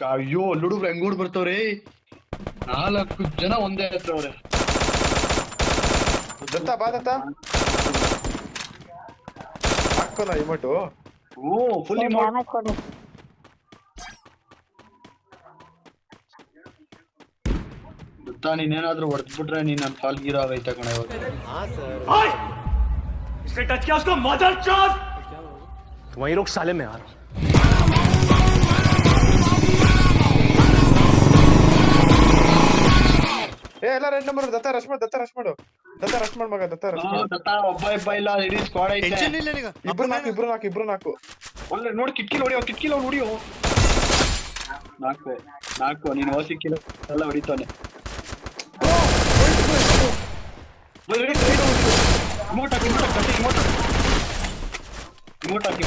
ಅಯ್ಯೋ ಹುಡುಗ್ರು ಹೆಂಗ್ ಬರ್ತವ್ರೆ 4 ಜನ ಒಂದೇ ಹತ್ರ ಅವ್ರೆ. ದತ್ತ ಬಾ ದತ್ತ ಹಾಕೋಣ ಇಮೋಟು. ಓ ಫುಲ್ ಡ್ಯಾಮೇಜ್ ಕೊಡು. ಗೊತ್ತಾ ನೀನೇನಾದ್ರೂ ಹೊಡೆದ್ಬಿಟ್ರೆ ನೀನ್ ನನ್ ಫಾಲ್ ಗೀರ ಆಗೈತೆ ಕಣ ಇವಾಗ. इसने टच किया उसको मदर चोद वहीं रुक साले में आ रहा हूं. ಎಲ್ಲ ರೆಡ್ ನಂಬರ್ ದತ್ತ ರಶ್ ಮಾಡು ದತ್ತ ರಶ್ ಮಾಡು ಮಗ ದತ್ತ ರಶ್ ಮಾಡು. ದತ್ತ ಒಬ್ಬ ಇಲ್ಲ ಇಡೀ ಸ್ಕ್ವಾಡ್ ಐತೆ. ಇಬ್ರು ನಾಕು ಒಳ್ಳೆ ನೋಡಿ ಕಿಟ್ಕಿಲ್ ಹೊಡಿಯೋ. ನಾಲ್ಕು ನೀನು ಓಸಿ ಕಿಲ್ ಎಲ್ಲ ಹೊಡಿತಾನೆ. ಇಮೋಟ್ ಹಾಕಿ